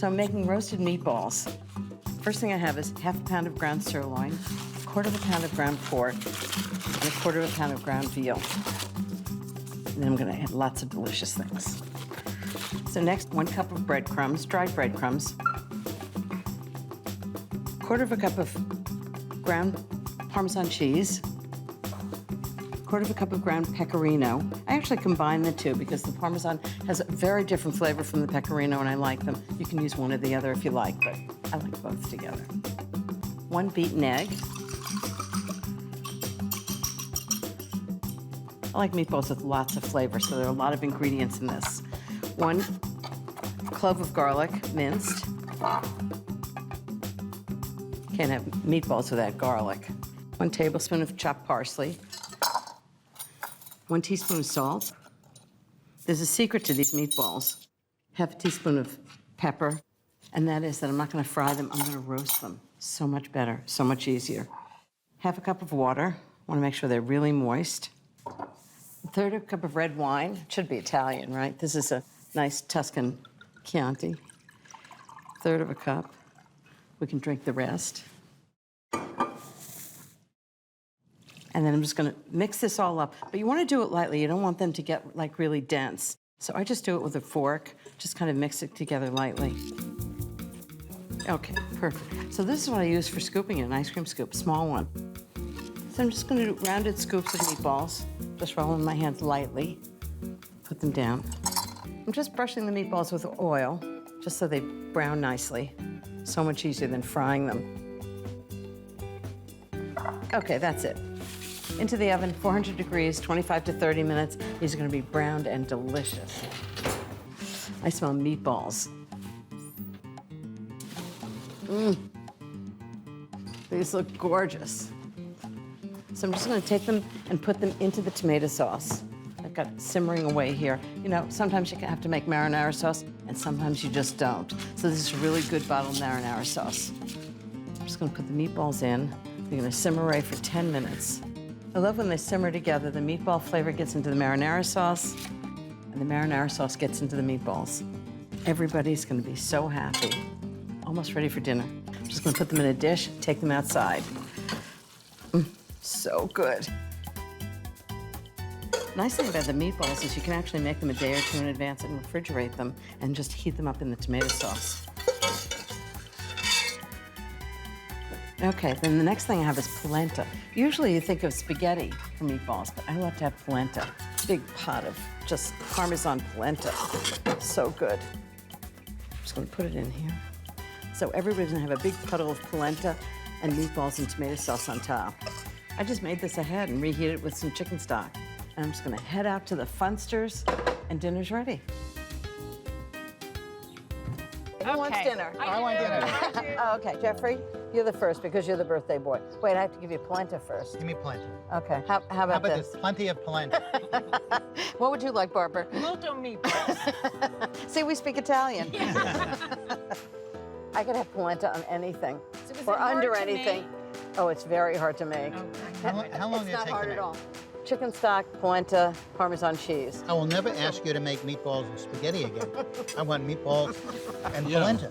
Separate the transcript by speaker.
Speaker 1: So I'm making roasted meatballs. First thing I have is half a pound of ground sirloin, a quarter of a pound of ground pork, and a quarter of a pound of ground veal. And then I'm gonna add lots of delicious things. So next, 1 cup of breadcrumbs, dried breadcrumbs, quarter of a cup of ground Parmesan cheese, quarter of a cup of ground pecorino. I actually combine the two because the Parmesan has a very different flavor from the pecorino and I like them. You can use one or the other if you like, but I like both together. 1 beaten egg. I like meatballs with lots of flavor, so there are a lot of ingredients in this. 1 clove of garlic, minced. Can't have meatballs without garlic. 1 tablespoon of chopped parsley. 1 teaspoon of salt. There's a secret to these meatballs. Half a teaspoon of pepper, and that is that I'm not gonna fry them, I'm gonna roast them. So much better, so much easier. Half a cup of water. Wanna make sure they're really moist. 1/3 cup of red wine. It should be Italian, right? This is a nice Tuscan Chianti. 1/3 cup. We can drink the rest. And then I'm just gonna mix this all up. But you wanna do it lightly. You don't want them to get like really dense. So I just do it with a fork, just kind of mix it together lightly. Okay, perfect. So this is what I use for scooping in an ice cream scoop, small one. So I'm just gonna do rounded scoops of meatballs. Just roll in my hands lightly, put them down. I'm just brushing the meatballs with oil, just so they brown nicely. So much easier than frying them. Okay, that's it. Into the oven, 400 degrees, 25 to 30 minutes. These are gonna be browned and delicious. I smell meatballs. These look gorgeous. So I'm just gonna take them and put them into the tomato sauce. I've got it simmering away here. You know, sometimes you have to make marinara sauce, and sometimes you just don't. So this is really good bottled marinara sauce. I'm just gonna put the meatballs in. They're gonna simmer away for 10 minutes. I love when they simmer together. The meatball flavor gets into the marinara sauce, and the marinara sauce gets into the meatballs. Everybody's gonna be so happy. Almost ready for dinner. I'm just gonna put them in a dish, take them outside. So good. Nice thing about the meatballs is you can actually make them a day or 2 in advance and refrigerate them and just heat them up in the tomato sauce. Okay, then the next thing I have is polenta. Usually you think of spaghetti for meatballs, but I love to have polenta. Big pot of just Parmesan polenta. So good. I'm just gonna put it in here. So everybody's gonna have a big puddle of polenta and meatballs and tomato sauce on top. I just made this ahead and reheated it with some chicken stock. And I'm just gonna head out to the Funsters, and dinner's ready. Who wants dinner?
Speaker 2: I want dinner.
Speaker 1: Oh, okay, Jeffrey, you're the first because you're the birthday boy. Wait, I have to give you polenta first.
Speaker 2: Give me polenta.
Speaker 1: Okay, how about this?
Speaker 2: Plenty of polenta.
Speaker 1: What would you like, Barbara?
Speaker 3: Molto meatballs.
Speaker 1: See, we speak Italian. I could have polenta on anything,
Speaker 3: So was
Speaker 1: or
Speaker 3: it hard
Speaker 1: under
Speaker 3: to
Speaker 1: anything. Oh, it's very hard to make.
Speaker 2: How long
Speaker 1: It's
Speaker 2: did it
Speaker 1: not
Speaker 2: take
Speaker 1: hard
Speaker 2: to
Speaker 1: at
Speaker 2: make?
Speaker 1: all. Chicken stock, polenta, Parmesan cheese.
Speaker 2: I will never ask you to make meatballs and spaghetti again. I want meatballs and polenta.